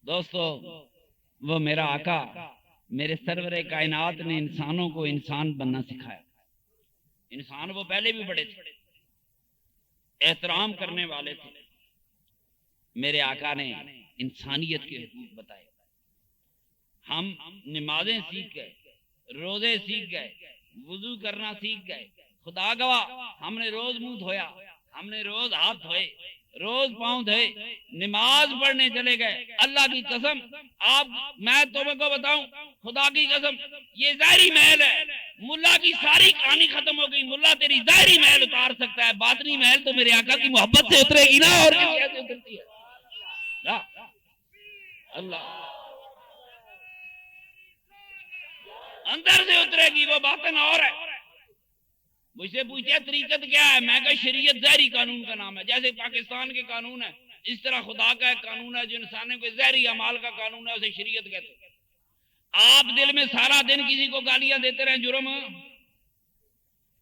دوستو وہ میرا آقا میرے سرور کائنات نے انسانوں کو انسان بننا سکھایا. انسان وہ پہلے بھی بڑے تھے، احترام کرنے والے تھے. میرے آقا نے انسانیت کے حقوق بتائے. ہم نمازیں سیکھ گئے، روزے سیکھ گئے، وضو کرنا سیکھ گئے. خدا گواہ ہم نے روز منہ دھویا، ہم نے روز ہاتھ دھوئے، روز پاؤں دھوئے، نماز پڑھنے چلے گئے. اللہ کی قسم میں تمہیں کو بتاؤں، خدا کی قسم یہ ظاہری محل ہے. ملا کی ساری کہانی ختم ہو گئی. ملا تیری ظاہری محل اتار سکتا ہے، باطنی محل تو میرے آقا کی محبت سے اترے گی نا. اور کسی سے اترتی ہے؟ اللہ اندر سے اترے گی، وہ باطن اور ہے. مجھ سے پوچھتے طریقت کیا ہے، میں کہا شریعت ظاہری قانون کا نام ہے. جیسے پاکستان کے قانون ہے، اس طرح خدا کا ایک قانون ہے جو انسانوں کے ظاہری اعمال کا قانون ہے، اسے شریعت کہتے ہیں. آپ دل میں سارا دن کسی کو گالیاں دیتے رہے، جرم.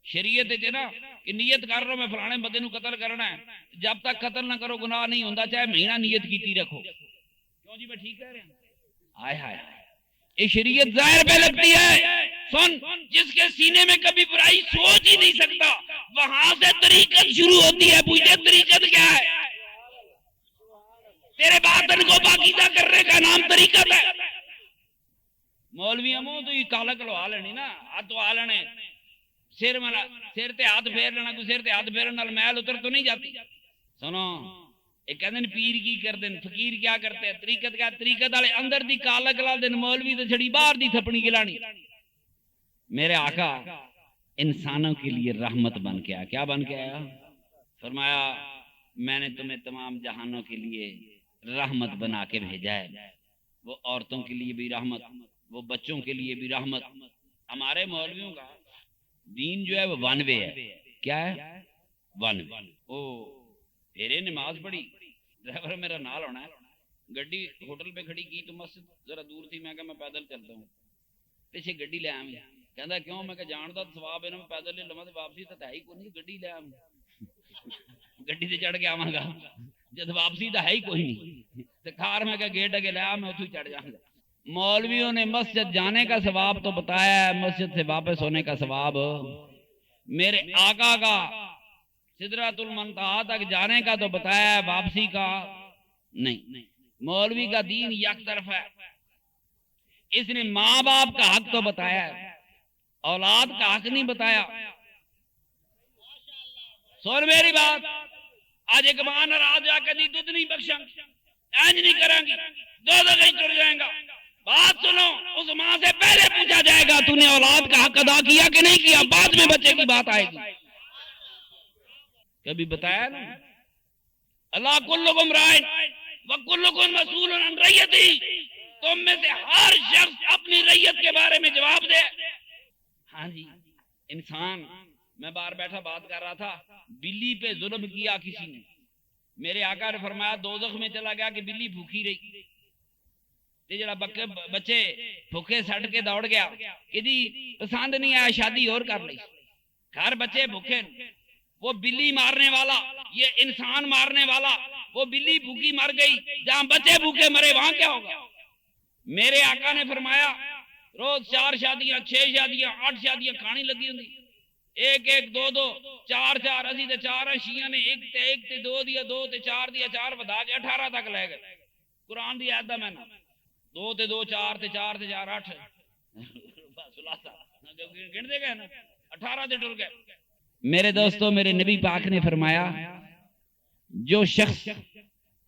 شریعت ہے نا کہ نیت کر رہا ہوں میں فلانے بندے نو قتل کرنا ہے، جب تک قتل نہ کرو گناہ نہیں ہوتا، چاہے مہینہ نیت کیتی رکھو. کیوں جی میں ٹھیک کہہ رہے ہیں؟ ہائے ہائے یہ شریعت ظاہر پہ لگتی ہے. سن، جس کے سینے میں کبھی برائی سوچ ہی نہیں سکتا، وہاں سے طریقت شروع ہوتی ہے. پوچھتے طریقت کیا ہے؟ تیرے باطن کو پاکیزہ کرنے کا نام طریقت ہے. مولوی امو تو یہ کالک لوا لینی نا، ہاتھ وا لینے، سر تے ہاتھ پھیر لینا. کوئی سر تے ہاتھ پھیرن نال میل اتر تو نہیں جاتی. سنو، ایک کہتے ہیں پیر کی کردے، فقیر کیا کرتے ہیں؟ طریقت کیا؟ طریقت والے اندر دی کالک لا دین، مولوی تے چھڑی باہر دی تھپنی گلانی. میرے آقا انسانوں کے لیے رحمت بن کے آیا. کیا بن کے آیا؟ فرمایا میں نے تمہیں تمام جہانوں کے لیے رحمت بنا کے بھیجا ہے. وہ عورتوں کے لیے بھی رحمت، وہ بچوں کے لیے بھی رحمت. ہمارے مولویوں کا دین جو ہے وہ ون وے ہے. کیا ہے؟ One way. او پھیرے نماز پڑھی، ڈرائیور میرا نال ہونا ہے، گڈی ہوٹل پہ کھڑی کی تو مسجد ذرا دور تھی. میں کہا میں پیدل چلتا ہوں، پیچھے گڈی لے آئی. کہندا کیوں؟ میں کہ جان دا ثواب انہاں میں پیدل لے لواں تے واپسی تے ہے ہی کوئی نہیں، گڈی لے آئی. گڈی تے چڑھ کے آواں گا جد واپسی تے ہے ہی کوئی نہیں تے کار میں کہ گیٹ اگے لے آ، میں اتھوں چڑھ جاؤں گا. مولویوں نے مسجد جانے کا ثواب تو بتایا ہے، مسجد سے واپس ہونے کا ثواب میرے آقا کا سدرۃ المنتہا تک جانے کا تو بتایا ہے، واپسی کا نہیں. مولوی کا دین یک طرف ہے. اس نے ماں باپ کا حق تو بتایا ہے، اولاد کا حق نہیں بتایا. سن میری بات، آج ایک ماں ناراض جا کے دی دودھ نہیں بخشاں، اینج نہیں کریں گی، دو دگئی ٹر جائیں گا. بات سنو، اس ماں سے پہلے پوچھا جائے گا تو نے اولاد کا حق ادا کیا کہ نہیں کیا، بعد میں بچے کی بات آئے گی. کبھی بتایا نا اللہ کلکم رائن وکلکم مسئول عن رعیتہ، تم میں سے ہر شخص اپنی رعیت کے بارے میں جواب دے. ہاں جی انسان، میں باہر بیٹھا بات کر رہا تھا، بلی پہ ظلم کیا کسی نے. میرے آقا نے فرمایا دوزخ میں چلا گیا کہ بلی بھوکی رہی تے جڑا بچے بھوکے سٹ کے دوڑ گیا، کدی پسند نہیں آیا، شادی اور کر لی، گھر بچے بھوکے. وہ بلی مارنے والا، یہ انسان مارنے والا، وہ بلی بھوکی مر گئی، جہاں بچے بھوکے مرے وہاں کیا ہوگا؟ میرے آقا نے فرمایا روز 4 شادیاں 6 شادیاں 8 شادیاں کھانی لگی ہوں، ایک ایک دو دو 4 4 اسی تے 4 ہیں، شیعہ نے ایک تے 2 دیا 2 تے 4 دیا 4 ودا کے 18 تک لے گئے. قرآن دی آیت دا میں 2 تے 2 4 تے 4 تے 4 8 گن دے گئے نا، 18 تے ٹر گئے. میرے دوستو، میرے نبی پاک نے فرمایا جو شخص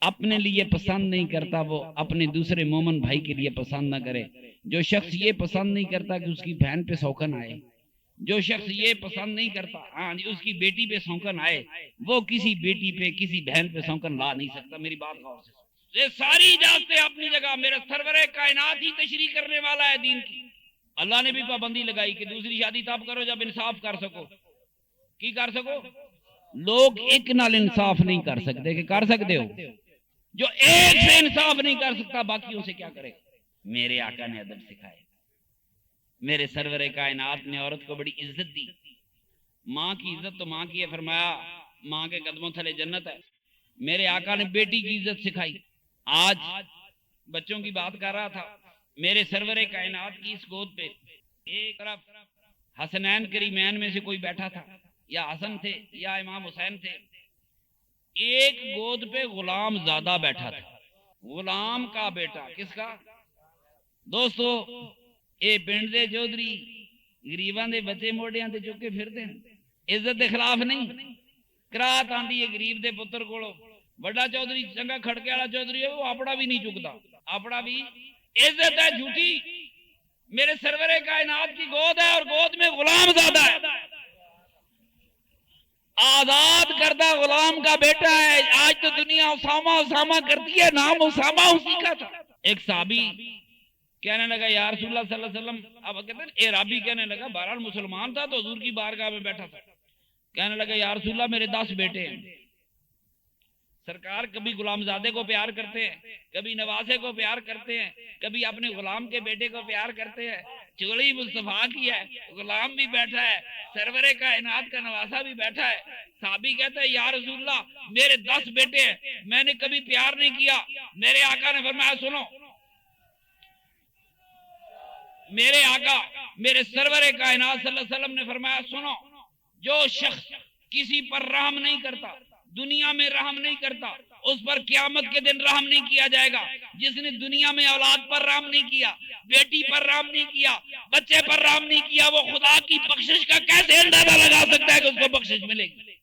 اپنے لیے پسند نہیں کرتا وہ اپنے دوسرے مومن بھائی کے لیے پسند نہ کرے. جو شخص یہ پسند نہیں کرتا کہ اس کی بہن پہ سوکن آئے، جو شخص یہ پسند نہیں کرتا اس کی بیٹی پہ سوکن آئے، وہ کسی بیٹی پہ کسی بہن پہ سوکن لا نہیں سکتا. میری بات غور سے، یہ ساری اجازتیں اپنی جگہ. میرا سرور کائنات ہی تشریح کرنے والا ہے دین کی. اللہ نے بھی پابندی لگائی کہ دوسری شادی تب کرو جب انصاف کر سکو. کی کر سکو؟ لوگ ایک نال انصاف نہیں کر سکتے کہ کر سکتے ہو؟ جو ایک سے انصاف نہیں کر سکتا باقیوں سے کیا کرے؟ میرے آقا نے ادب سکھائے، میرے سرور کائنات نے عورت کو بڑی عزت دی. ماں کی عزت تو ماں کی ہے، فرمایا ماں کے قدموں تھلے جنت ہے. میرے آقا نے بیٹی کی عزت سکھائی. آج بچوں کی بات کر رہا تھا، میرے سرور کائنات کی اس گود پہ ایک طرف حسنین کریمین میں سے کوئی بیٹھا تھا، یا حسن تھے یا امام حسین تھے، ایک گود پہ غلام زادہ بیٹھا تھا، غلام کا بیٹا، کس کا دوستو؟ اے پنڈ دے چودھری غریباں دے بچے موڈیاں تے چک کے پھرتے ہیں، عزت دے خلاف نہیں، کرات آندی ہے غریب دے پتر کولو، بڑا چودھری چنگا کھڑکے والا چودھری ہے، وہ اپنا بھی نہیں چکتا، اپنا بھی عزت ہے جھوٹی۔ میرے سرور کائنات کی گود ہے اور گود میں غلام زادہ ہے، آزاد کردہ غلام کا بیٹا ہے۔ آج تو دنیا اسامہ کرتی ہے، نام اسامہ اسی کا تھا۔ ایک صحابی کہنے لگا یا رسول اللہ صلی اللہ علیہ وسلم، اب کہتے ہیں اعرابی کہنے لگا، بہرحال مسلمان تھا تو حضور کی بارگاہ میں بیٹھا تھا، کہنے لگا یا رسول اللہ میرے 10 بیٹے ہیں۔ سرکار کبھی غلام زادے کو پیار کرتے ہیں، کبھی نوازے کو پیار کرتے ہیں، کبھی اپنے غلام کے بیٹے کو پیار کرتے ہیں۔ چولی مصطفیٰ کی ہے، غلام بھی بیٹھا ہے، سرور کائنات کا نواسا بھی بیٹھا ہے۔ صحابی کہتا ہے یا رسول اللہ میرے 10 بیٹے ہیں، میں نے کبھی پیار نہیں کیا۔ میرے آقا نے فرمایا سنو، میرے آقا میرے سرور کائنات صلی اللہ علیہ وسلم نے فرمایا سنو، جو شخص کسی پر رحم نہیں کرتا، دنیا میں رحم نہیں کرتا، اس پر قیامت کے دن رحم نہیں کیا جائے گا۔ جس نے دنیا میں اولاد پر رحم نہیں کیا، بیٹی پر رحم نہیں کیا، بچے پر رحم نہیں کیا، وہ خدا کی بخشش کا کیسے اندازہ لگا سکتا ہے کہ اس کو بخشش ملے گی؟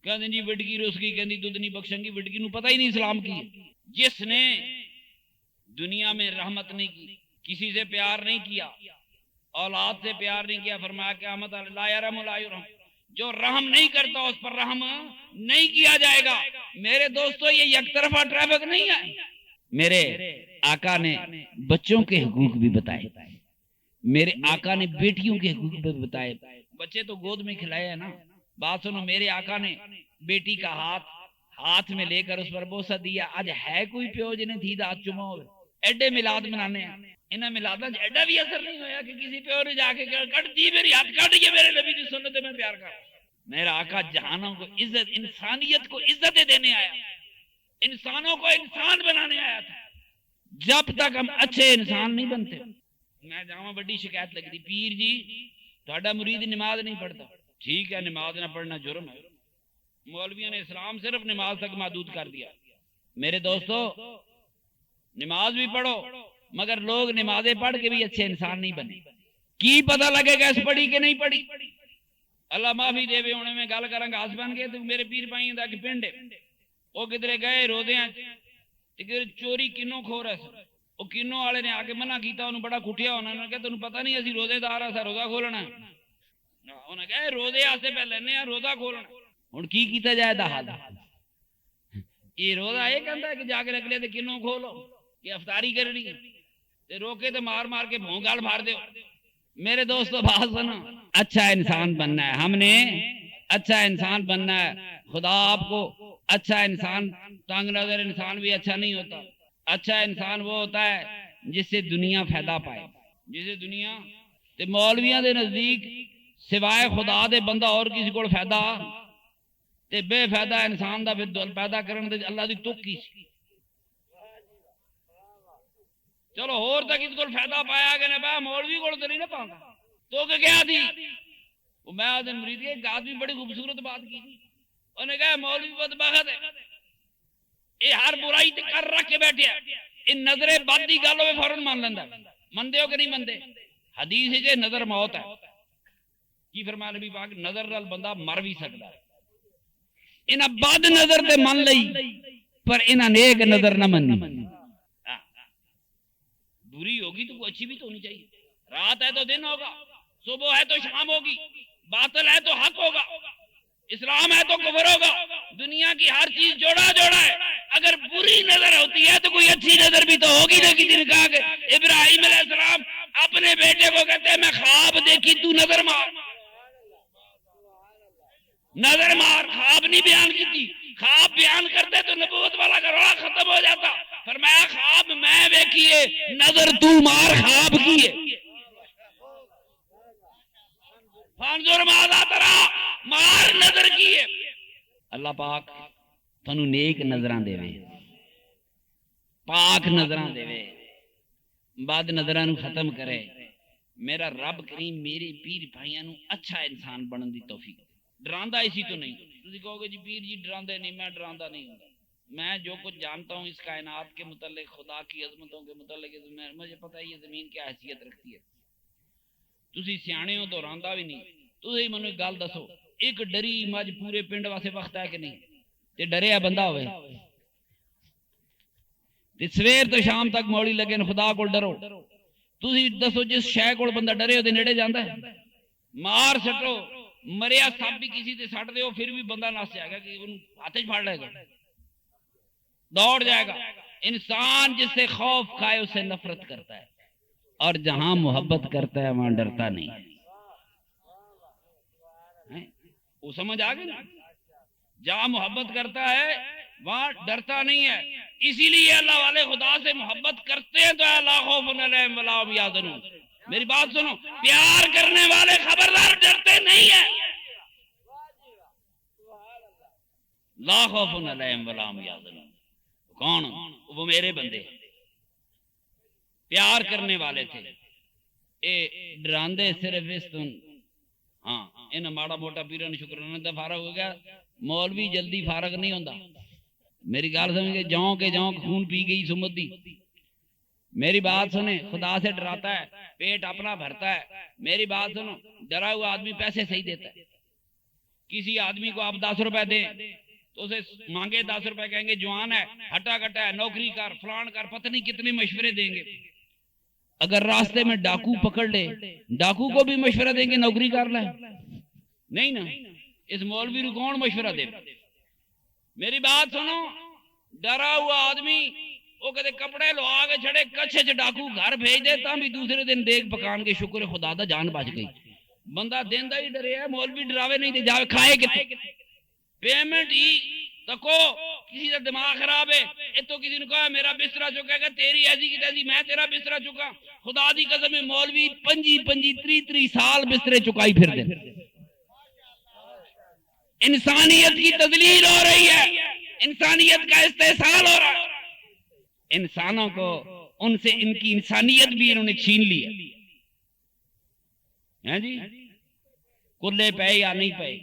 کہتے جی وڈکی روس کی کہندی دودھ نہیں بخشن گی، وڈکی نو پتہ ہی نہیں اسلام کی ہے۔ جس نے دنیا میں رحمت نہیں کی، کسی سے پیار نہیں کیا، اولاد سے پیار نہیں کیا، فرمایا قیامت لا یرحم لا یرحم، جو رحم نہیں کرتا اس پر رحم نہیں کیا جائے گا۔ میرے دوستو یہ یک طرفہ ٹریفک نہیں ہے۔ میرے آقا نے بچوں کے حقوق بھی بتائے، میرے آقا نے بیٹیوں کے حقوق بھی بتائے۔ بچے تو گود میں کھلائے ہیں نا، بات سنو، میرے آقا نے بیٹی کا ہاتھ میں لے کر اس پر بوسہ دیا۔ آج ہے کوئی پیو جنہیں تھی دات چما ہوئے؟ ایڈے میلاد منانے ہیں، انہیں میلادہ ایڈا بھی اثر نہیں ہویا کہ کسی پیو نے جا کے کٹ دی میری ہاتھ کٹ یہ میرے نبی کی سنت میں پیار کر۔ میرا آقا جہانوں کو عزت، انسانیت کو عزت دینے آیا، انسانوں کو انسان بنانے آیا تھا۔ جب تک ہم اچھے انسان نہیں بنتے، میں جاؤں بڑی شکایت لگ دی، پیر جی تھوڑا مرید نماز نہیں پڑھتا۔ ٹھیک ہے، نماز نہ پڑھنا جرم ہے، مولویوں نے اسلام صرف نماز تک محدود کر دیا۔ میرے دوستو نماز بھی پڑھو، مگر لوگ نمازیں پڑھ کے بھی اچھے انسان نہیں بنے۔ کی پتہ لگے گا اس پڑھی کہ نہیں پڑھی؟ اللہ معافی دے وے، ہونے میں گل کراں گا ہس بن کے تو میرے پیر بھائیوں دا کہ پنڈ وہ کدھرے گئے روزیاں تے چوری کنوں کھو رہا سی، وہ کنوں والے نے آ کے منع کیتا، انہوں بڑا کھٹیا ہونا، انہوں نے کہا تینوں پتہ نہیں اسی روزے دار ہاں، روزہ کھولنا ہے۔ انہوں نے کہا روزے واسطے پہ لینے ہیں، روزہ کھولنا۔ ہن کی کیتا جائے دا حال یہ روزہ یہ کہندا ہے کہ جا کے اگلے تے کنوں کھولو کہ افطاری کرنی ہے تے روکے تے مار مار کے بھوں گال بھار دیو۔ میرے دوستو بات سنو، اچھا انسان بننا ہے، ہم نے اچھا انسان بننا ہے۔ خدا آپ کو اچھا انسان، تنگ نظر انسان بھی اچھا نہیں ہوتا، اچھا انسان وہ ہوتا ہے جس سے دنیا فائدہ پائے، جس سے دنیا تے مولویاں دے نزدیک سوائے خدا دے بندہ اور کسی کو فائدہ تے بے فائدہ انسان دا پھر پیدا کرن دے اللہ دی توقی سی۔ چلو اور تک اس کو فائدہ پایا کہ نہ پایا، مولوی کو تو نہیں نہ پاؤں تو کہ کیا تھی وہ؟ میں آدھن مرید ایک آدمی بڑی خوبصورت بات کی تھی، انہوں نے کہا مولوی بدبخت ہے، یہ ہر برائی کر رکھ کے بیٹھے ان نظر بد کی گل ہوئے فوراً مان لینا۔ مندے ہو کہ نہیں مندے؟ حدیث ہے نظر موت ہے، کی فرمایا نبی پاک؟ نظر نال بندہ مر بھی سکتا ہے۔ انہاں بد نظر تے من لئی پر انہاں نیک نظر نہ منی۔ بری ہوگی تو کوئی اچھی بھی تو ہونی چاہیے، رات ہے تو دن ہوگا، صبح ہے تو شام ہوگی، باطل ہے تو حق ہوگا، اسلام ہے تو کفر ہوگا، دنیا کی ہر چیز جوڑا جوڑا ہے۔ اگر بری نظر ہوتی ہے تو کوئی اچھی نظر بھی تو ہوگی نا۔ کسی نے کہا کہ ابراہیم علیہ السلام اپنے بیٹے کو کہتے ہیں میں خواب دیکھی تو نظر مار، نظر مار، خواب نہیں بیان کی تھی۔ خواب بیان کرتے تو نبوت والا گروڑا ختم ہو جاتا۔ فرمایا خواب میں دیکھیے، نظر تو مار خواب کیے۔ فانظر ماذا ترى، مار نظر کیے۔ اللہ پاک تھانو نیک نظراں دے وے، پاک نظراں دے بد نظراں نو ختم کرے. میرا رب کریم میرے پیر بھائیاں نو اچھا انسان بنن دی توفیق. ڈراندا اسی تو نہیں. تسی کہو گے جی پیر جی ڈراندے نہیں. میں ڈراندا نہیں ہوں. میں جو کچھ جانتا ہوں اس کائنات کے متعلق، خدا کی عظمتوں کے متعلق، مجھے پتہ ہے یہ زمین کیا حیثیت رکھتی ہے. تسی سیانے ہو تو راندا بھی نہیں. تسی منو ایک گل دسو، ایک ڈری مجھ پورے پنڈ واسطے وقت ہے کہ نہیں؟ تے ڈریا بندہ ہوئے تے سویر تو شام تک موڑی لگے خدا کو ڈرو. تسی دسو جس شے کول بندہ ڈرے ہو دے نیڑے جاندا ہے؟ مار سٹو، مریا سب بھی کسی تے سٹ دیو پھر بھی بندہ نس جائے گا کہ ان ہاتھ وچ پھڑ لے گا، دوڑ جائے گا. انسان جس سے خوف کھائے اسے نفرت کرتا ہے، اور جہاں محبت کرتا ہے وہاں ڈرتا نہیں ہے. وہ سمجھ آ گئی نا؟ جہاں محبت کرتا ہے وہاں ڈرتا نہیں ہے. اسی لیے اللہ والے خدا سے محبت کرتے ہیں تو لا خوف علیہم ولا هم یحزنون. میری بات سنو، پیار کرنے والے خبردار ڈرتے نہیں ہیں. لا خوف علیہم ولا هم یحزنون. کون؟ وہ میرے بندے پیار کرنے والے تھے. اے ڈراندے صرف اس تن. ہاں انہاں ماڑا موٹا پیران شکرانے دا فارغ ہو گیا. مولوی جلدی فارغ نہیں ہوندا. میری گال سمجھ گئے؟ جاؤں کے جاؤں خون پی گئی سمت دی. میری بات سنیں، خدا سے ڈراتا ہے پیٹ اپنا بھرتا ہے. میری بات سنو، ڈرا ہوا آدمی پیسے صحیح دیتا ہے. کسی آدمی کو آپ 10 روپے دیں تو اسے مانگے 10 روپے، کہیں گے جوان ہے، ہٹا کٹا ہے، نوکری کر، فلان کر، پتہ نہیں کتنے مشورے دیں گے. اگر راستے میں ڈاکو پکڑ لے، ڈاکو کو بھی مشورہ دیں گے نوکری کر لے؟ نہیں نا. اس مولوی کو کون مشورہ دے؟ میری بات سنو، ڈرا ہوا آدمی وہ کہتے کپڑے لو آگے چھڑے کچھ ڈاکو گھر بھیج دے تا بھی دوسرے دن دیکھ پکان کے شکر خدا دا جان بچ گئی. بندہ دیندہ ہی ڈرے ہے، مولوی ڈراوے نہیں دے جاوے کھائے کتے. پیمنٹ ہی تکو کسی کا دماغ خراب ہے. تو کسی نے کہا میرا بسترا چکے گا، تیری ایسی کی تیسی میں تیرا بسترا چکا. خدا دی قسم مولوی 25 سال بسترے چکائی پھر دے. انسانیت کی تذلیل ہو رہی ہے، انسانیت کا استحصال ہو رہا ہے. انسانوں کو ان سے ان کی انسانیت بھی انہوں نے چھین لی ہے جی. کلے پے یا نہیں پے،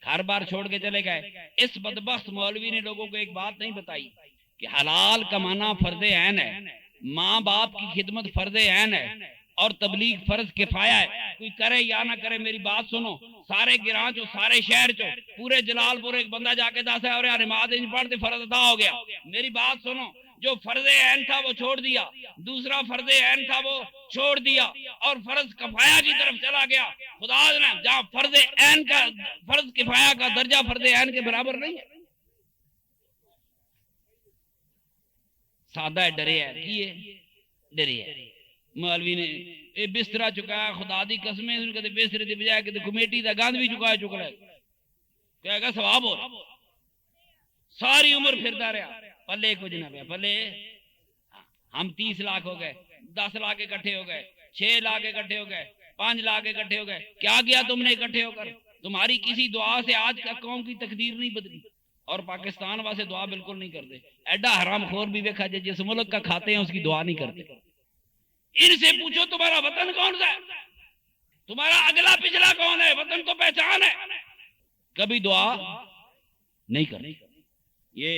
ہر بار چھوڑ کے چلے گئے. اس بدبخت مولوی نے لوگوں کو ایک بات نہیں بتائی کہ حلال کمانا فرض عین ہے، ماں باپ کی خدمت فرض عین ہے، اور تبلیغ فرض کفایہ ہے. کوئی کرے یا نہ کرے، میری بات سنو، سارے گراں چو، سارے شہر چو، پورے جلال پور ایک بندہ جا کے دس ہے اور یار نماز نہیں پڑھتے فرض ادا ہو گیا. میری بات سنو، جو فرض عین تھا وہ چھوڑ دیا، دوسرا فرض عین تھا وہ چھوڑ دیا اور فرض کفایہ کی طرف چلا گیا. خدا نے جہاں فرض عین کا، فرض کفایہ کا درجہ فرض عین کے برابر نہیں ہے. سادہ ہے، ڈرے ہے کیے ڈرے ہے. مولوی نے اے بسترا چکایا، خدا دی قسمیں کہتے بسترے دی بجائے کہتے کمیٹی دا گند بھی چکایا چک لے، کہے گا ثواب ہو. ساری عمر پھرتا رہا، پلے کچھ نہ پیا. پلے ہم 30 لاکھ ہو گئے، 10 لاکھ اکٹھے ہو گئے، 6 لاکھ اکٹھے ہو گئے، 5 لاکھ اکٹھے ہو گئے. کیا کیا تم نے اکٹھے ہو کر؟ تمہاری کسی دعا سے آج کا قوم کی تقدیر نہیں بدلی. اور پاکستان واسے دعا بالکل نہیں کرتے. ایڈا حرام خور بھی دیکھا جائے جس ملک کا کھاتے ہیں اس کی دعا نہیں کرتے. ان سے پوچھو تمہارا وطن کون سا ہے، تمہارا اگلا پچھلا کون ہے، وطن تو پہچان ہے. کبھی دعا نہیں کرتے. یہ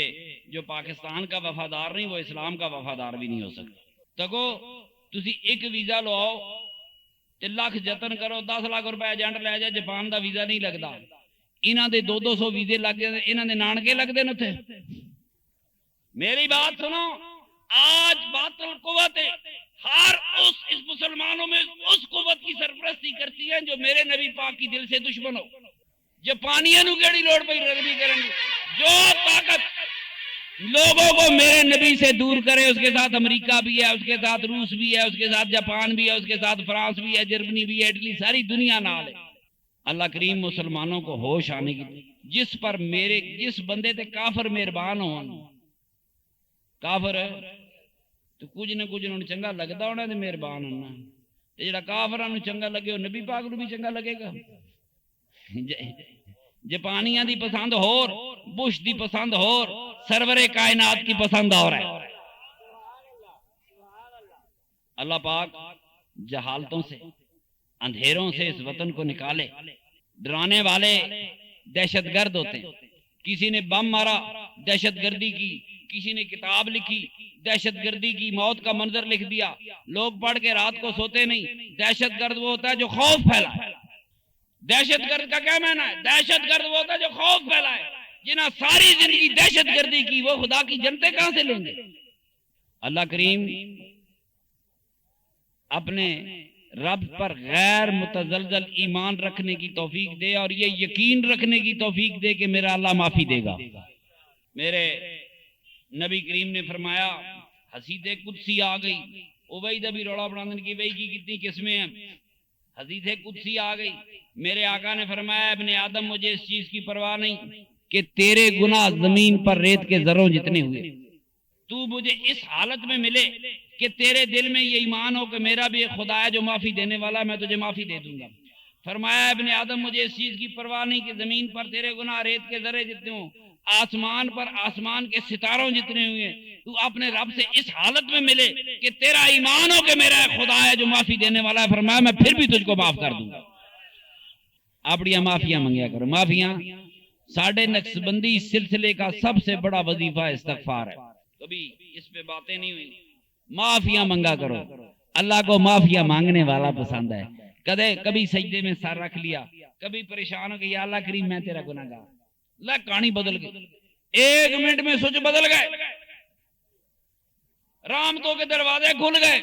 جو پاکستان کا وفادار نہیں وہ اسلام کا وفادار بھی نہیں ہو سکتا. تکو تسی ایک ویزا لو آؤ تے لاکھ جتن کرو، 10 لاکھ روپے ایجنٹ لے جائے، جاپان دا ویزا نہیں لگتا. انہاں دے 200 ویزے لگ جاندے، انہاں دے نانکے لگدے نے اوتھے. میری بات سنو، آج باطل قوت ہر اس مسلمانوں میں اس قوت کی سرپرستی کرتی ہے جو میرے نبی پاک کی دل سے دشمن ہو. جاپانیاں نو کیڑی لوڑ پئی رگبی کرن دی؟ جو طاقت لوگوں کو میرے نبی سے دور کرے، اس کے ساتھ امریکہ بھی ہے، اس کے ساتھ روس بھی ہے، اس کے ساتھ جاپان بھی ہے، اس کے ساتھ فرانس بھی ہے، جرمنی بھی ہے، اٹلی، ساری دنیا نال ہے. اللہ کریم مسلمانوں کو ہوش آنے کی، جس پر میرے جس بندے تے کافر مہربان ہون، کافر تو کچھ نہ کچھ انہوں نے چنگا لگتا ہونا تے مہربان ہونا. تے جڑا کافراں نوں چنگا لگے وہ نبی پاک نوں بھی چنگا لگے گا. جاپانیاں دی پسند ہور، بش دی پسند ہور، سرور کائنات کی پسند اور ہے. اللہ پاک جہالتوں سے اندھیروں سے اس وطن کو نکالے. ڈرانے والے دہشت گرد ہوتے ہیں. کسی نے بم مارا دہشت گردی کی، کسی نے کتاب لکھی دہشت گردی کی، موت کا منظر لکھ دیا، لوگ پڑھ کے رات کو سوتے نہیں. دہشت گرد وہ ہوتا ہے جو خوف پھیلائے. دہشت گرد کا کیا معنی ہے؟ دہشت گرد وہ ہوتا ہے جو خوف پھیلائے. جنہاں ساری زندگی دہشت گردی کی وہ خدا کی جنتیں کہاں سے لیں گے؟ اللہ کریم اپنے رب پر غیر متزلزل ایمان رکھنے کی توفیق دے اور یہ یقین رکھنے کی توفیق دے کہ میرا اللہ معافی دے گا. میرے نبی کریم نے فرمایا حدیث قدسی آ گئی. عبید ابھی روڑا بڑھانے کی وہی کی کتنی قسمیں ہیں. حدیث قدسی آ گئی. میرے آقا نے فرمایا ابن آدم مجھے اس چیز کی پرواہ نہیں کہ تیرے گناہ زمین پر ریت کے ذروں جتنے ہوئے، تو مجھے اس حالت میں ملے کہ تیرے دل میں یہ ایمان ہو کہ میرا بھی ایک خدا ہے جو معافی دینے والا ہے، میں تجھے معافی دے دوں گا. فرمایا ابن آدم مجھے اس چیز کی پرواہ نہیں کہ زمین پر تیرے گناہ ریت کے ذرے جتنے ہوں، آسمان پر آسمان کے ستاروں جتنے ہوئے، تو اپنے رب سے اس حالت میں ملے کہ تیرا ایمان ہو کہ میرا ایک خدا ہے جو معافی دینے والا ہے. فرمایا میں پھر بھی تجھ کو معاف کر دوں گا. اپنی معافیاں منگیا کرو. معافیاں ساڑھے نقص بندی سلسلے کا سب سے بڑا وظیفہ استغفار ہے. کبھی اس پہ باتیں نہیں ہوئی. معافیاں منگا کرو. اللہ کو معافیاں مانگنے والا پسند ہے. کبھی سجدے میں سر رکھ لیا، کبھی پریشان ہو کہ یا اللہ کریم میں تیرا گناہ گار. اللہ کہانی بدل گئی. 1 منٹ میں سوچ بدل گئے. رحمتوں کے دروازے کھل گئے.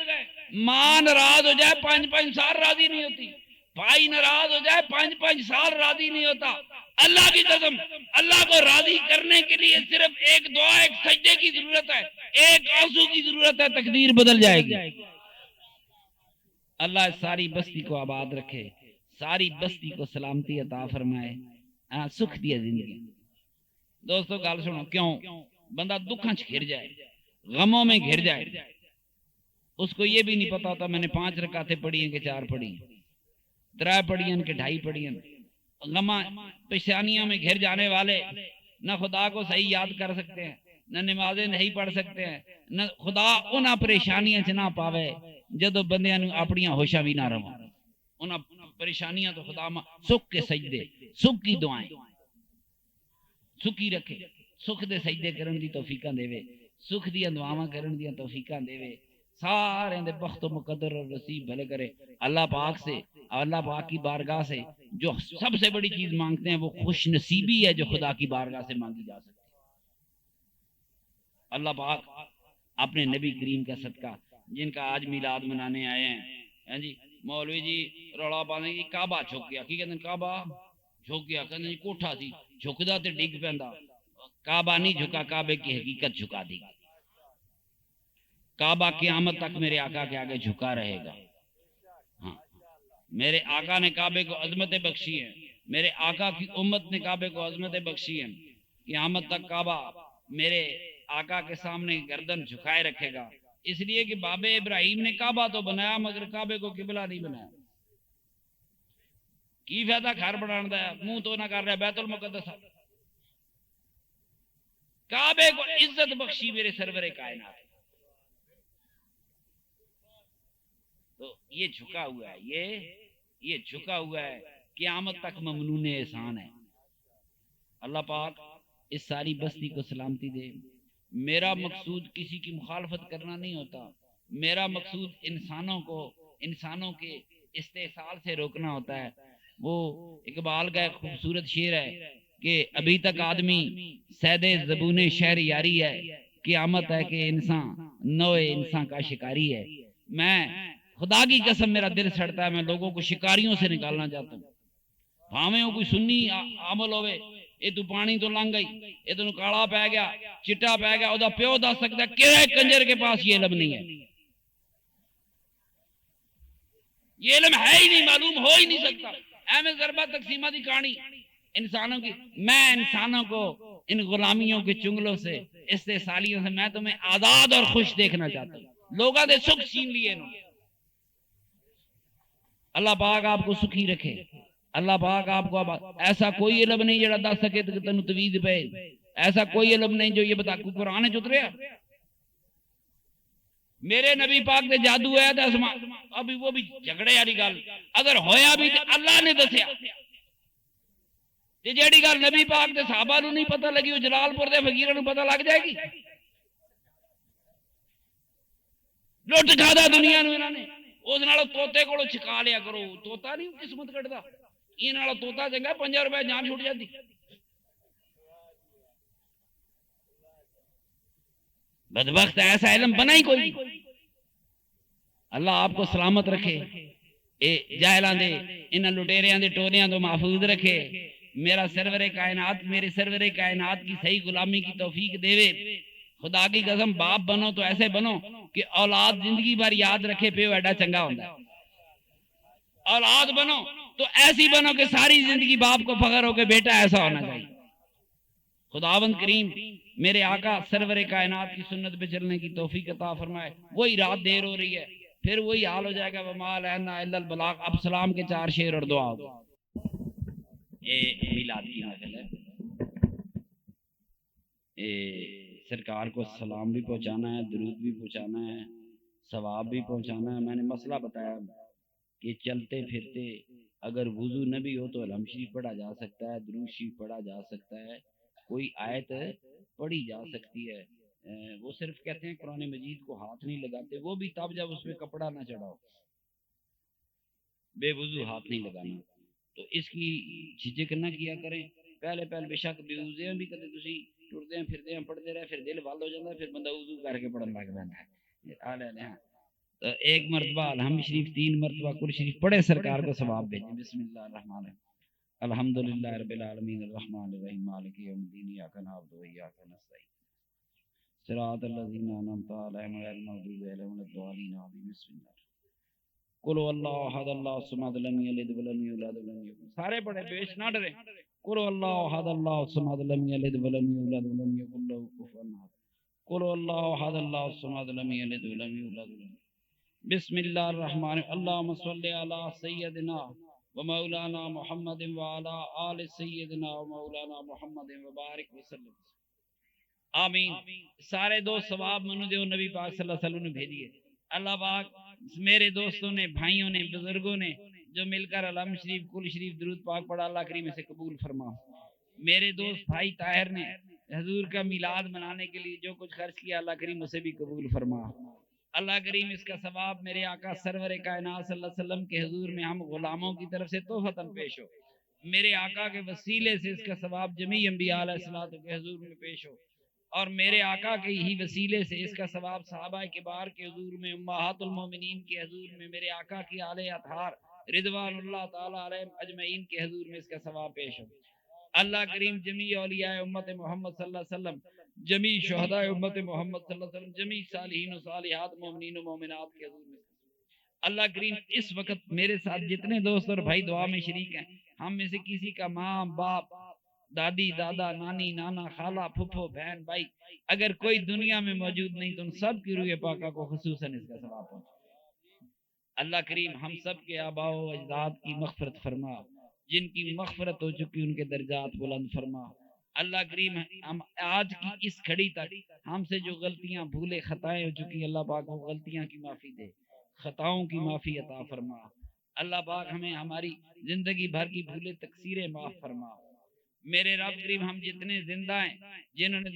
ماں ناراض ہو جائے 5 سال راضی نہیں ہوتی. بھائی ناراض ہو جائے 5 سال راضی نہیں ہوتا. اللہ کی قسم اللہ کو راضی کرنے کے لیے صرف ایک دعا، ایک سجدے کی ضرورت ہے، ایک آنسو کی ضرورت ہے، تقدیر بدل جائے گی. اللہ ساری بستی کو آباد رکھے، ساری بستی کو سلامتی عطا فرمائے، سکھ دیا زندگی. دوستو گل سنو، کیوں بندہ دکھاں گھر جائے، غموں میں گھر جائے، اس کو یہ بھی نہیں پتا ہوتا میں نے 5 رکعتیں پڑھی ہیں کہ 4 پڑھی ہیں، 3 پڑھی ہیں کہ 2.5 پڑھی ہیں. غمہ پریشانیوں میں گھر جانے والے نہ خدا کو صحیح یاد کر سکتے ہیں، نہ نمازیں نہیں پڑھ سکتے ہیں، نہ خدا انہاں پریشانیاں چ نہ پاوے جدو بندیاں نوں اپنیاں ہوشاں بھی نہ رہن. انہاں پریشانیاں تو خدا سکھ کے سجدے، سکھ کی دعائیں، سکھی رکھے، سکھ دے سجدے کرن دی توفیقاں دے، سکھ دیاں دعاواں کرن دیاں توفیقاں دے، سارے دے بخت و مقدر اور نصیب بھلے کرے. اللہ پاک سے، اللہ پاک کی بارگاہ سے جو سب سے بڑی چیز مانگتے ہیں وہ خوش نصیبی ہے جو خدا کی بارگاہ سے مانگی جا سکتی ہے. اللہ پاک اپنے نبی کریم کا صدقہ جن کا آج میلاد منانے آئے ہیں، جی مولوی جی رولا پانے کی کعبہ جھک گیا، کی کہتے ہیں کعبہ جھک گیا، کہتے ہیں کوٹھا سی جھکدا تے ڈگ پیندا. کعبہ نہیں جھکا، کعبے کی حقیقت جھکا دی. کعبہ قیامت تک میرے آقا کے آگے جھکا رہے گا. ہاں میرے آقا نے کعبے کو عظمتیں بخشی ہیں، میرے آقا کی امت نے کعبے کو عظمتیں بخشی ہیں. قیامت تک کعبہ میرے آقا کے سامنے گردن جھکائے رکھے گا، اس لیے کہ باب ابراہیم نے کعبہ تو بنایا مگر کعبے کو قبلہ نہیں بنایا. کی فائدہ گھر بنانے دا، منہ تو نہ کر رہا بیت المقدس. کعبے کو عزت بخشی میرے سرور کائنات. تو یہ جھکا ہوا ہے، یہ جھکا ہوا ہے، قیامت تک ممنون احسان ہے. اللہ پاک اس ساری بستی کو سلامتی دے. میرا مقصود کسی کی مخالفت کرنا نہیں ہوتا، میرا مقصود انسانوں کے استحصال سے روکنا ہوتا ہے. وہ اقبال کا ایک خوبصورت شعر ہے کہ ابھی تک آدمی سید زبون شہر یاری ہے، قیامت ہے کہ انسان نوے انسان کا شکاری ہے. میں خدا کی قسم میرا دل سڑتا ہے، میں لوگوں کو شکاریوں سے نکالنا چاہتا ہوں. بھاویں کوئی سنی عمل ہوئے، یہ تو پانی تو لنگ گئی، یہ تو کالا پی گیا، چٹا پی گیا، وہ پیو دس سکتا ہے کہ کنجر کے پاس یہ علم نہیں ہے، یہ علم ہے ہی نہیں، معلوم ہو ہی نہیں سکتا. احمد ضربہ تقسیمہ دی کہانی انسانوں کی. میں انسانوں کو ان غلامیوں کے چنگلوں سے، استحصالیوں سے میں تمہیں آزاد اور خوش دیکھنا چاہتا ہوں. لوگوں نے سکھ چھین لیے انہوں نے. اللہ پاک آپ کو سکھی رکھے. اللہ پاک آپ کو ایسا کوئی علم نہیں جڑا دس سکے تو تینوں تویز پہ، ایسا کوئی علم نہیں جو یہ بتا. قرآن چ اتریا میرے نبی پاک دے جادو ہے تے اسمان ابھی وہ بھی جھگڑے والی گل اگر ہویا بھی تے اللہ نے دسیا تے جیڑی گل نبی پاک دے صحابہ نوں نہیں پتہ لگی وہ جلال پور دے فقیراں نوں پتہ لگ جائے گی لٹ کھادا دنیا نوں انہاں نے اس نال توتے کولوں چھکا لیا کرو توتا نہیں قسمت کٹدا یہ نال توتا چنگا 5 روپے جان چھوٹ جاتی بدبخت ایسا علم بنا ہی کوئی اللہ آپ کو سلامت رکھے اے جاہلاں دے انہاں لٹیریاں دے ٹوریاں تو محفوظ رکھے میرا سرور کائنات میرے سرور کائنات کی صحیح غلامی کی توفیق دے خدا کی قسم باپ بنو تو ایسے بنو کہ اولاد زندگی بھر یاد رکھے پیو ایڈا چنگا ہوتا ہے اولاد بنو تو ایسی بنو کہ ساری زندگی باپ کو فخر ہو کہ بیٹا ایسا ہونا چاہیے خداوند کریم میرے آقا سرور کائنات کی سنت پہ چلنے کی توفیق عطا فرمائے وہی رات دیر ہو رہی ہے پھر وہی حال ہو جائے گا وما علینا الا البلاغ اب سلام کے 4 شعر اور دعا ہوگا میلاد کی محفل ہے سرکار کو سلام بھی پہنچانا ہے درود بھی پہنچانا ہے ثواب بھی پہنچانا ہے میں نے مسئلہ بتایا کہ چلتے پھرتے اگر وضو نہ بھی ہو تو علم شریف پڑھا جا سکتا ہے درود شریف پڑھا جا سکتا ہے کوئی آیت پڑھی جا سکتی ہے وہ صرف کہتے ہیں قرآن مجید کو ہاتھ نہیں لگاتے وہ بھی تب جب اس پہ کپڑا نہ چڑھاؤ بے وضو ہاتھ نہیں لگانا تو اس کی جھجک نہ کیا کریں پہلے بے شک بے وضو بھی کدے تسی ٹرتے ہیں پھرتے ہیں پڑھتے رہے پھر دل بال ہو جاتا ہے پھر بندہ وضو کر کے پڑھنے لگ جاتا ہے تو ایک مرتبہ الحمد شریف 3 مرتبہ کل شریف پڑھے سرکار کو ثواب بھیجیں بسم اللہ الرحمن الرحیم الحمدللہ رب العالمین الرحمن الرحیم مالک یوم الدین ایاک نعبد و ایاک نستعین صراط الذین انعمت علیہم غیر المغضوب علیہم ولا الضالین آمین بسم اللہ قل اللہ احد اللہ الصمد لم یلد ولم یولد ولم یکن سارے پڑھے پیش نہ ڈرے قل اللہ احد اللہ الصمد لم یلد ولم یولد ولم یکن له کفوا احد قل اللہ احد اللہ الصمد لم یلد ولم یولد ولم بسم اللہ الرحمن اللہم صلی علی سیدنا و مولانا محمد وعلی آل سیدنا و مولانا محمد وبارک وسلم آمین سارے دوست ثواب منو دیو نبی پاک صلی اللہ علیہ وسلم نے بھیجیے اللہ پاک میرے دوستوں نے بھائیوں نے بزرگوں نے جو مل کر علم شریف کل شریف درود پاک پڑھا اللہ کریم اسے قبول فرما میرے دوست بھائی طاہر نے حضور کا میلاد منانے کے لیے جو کچھ خرچ کیا اللہ کریم اسے بھی قبول فرما اللہ کریم اس کا ثواب میرے آقا سرور کائنات صلی اللہ علیہ وسلم کے حضور میں ہم غلاموں کی طرف سے تحفتاً پیش ہو میرے آقا کے وسیلے سے اس کا ثواب جمیع انبیاء علیہ الصلوۃ کے حضور میں پیش ہو اور میرے آقا کے ہی وسیلے سے اس کا ثواب صحابہ کبار کے حضور میں امہات المومنین کے حضور میں میرے آقا کی آل اطہار رضوان اللہ تعالی علیہم اجمعین کے حضور میں اس کا ثواب پیش ہو اللہ کریم جمیع اولیاء امت محمد صلی اللہ علیہ وسلم جمیع شہداء امت محمد صلی اللہ علیہ وسلم جمیع صالحین و صالحات مومنین و مومنات کے حضور میں اللہ کریم اس وقت میرے ساتھ جتنے دوست اور بھائی دعا میں شریک ہیں ہم میں سے کسی کا ماں باپ دادی دادا نانی نانا خالہ پھپھو بہن بھائی اگر کوئی دنیا میں موجود نہیں تو ان سب کی روح پاکہ کو خصوصاً اس کا ثواب پہنچے اللہ کریم ہم سب کے آباء و اجداد کی مغفرت فرما جن کی مغفرت ہو چکی ان کے درجات بلند فرما اللہ کریم ہم آج کی اس گھڑی تک ہم سے جو غلطیاں بھولے خطائیں ہو چکی اللہ پاک وہ غلطیاں کی معافی دے خطاؤں کی معافی عطا فرما اللہ پاک ہمیں ہماری زندگی بھر کی بھولے تقصیریں معاف فرما میرے رب کریم ہم جتنے زندہ ہیں جنہوں نے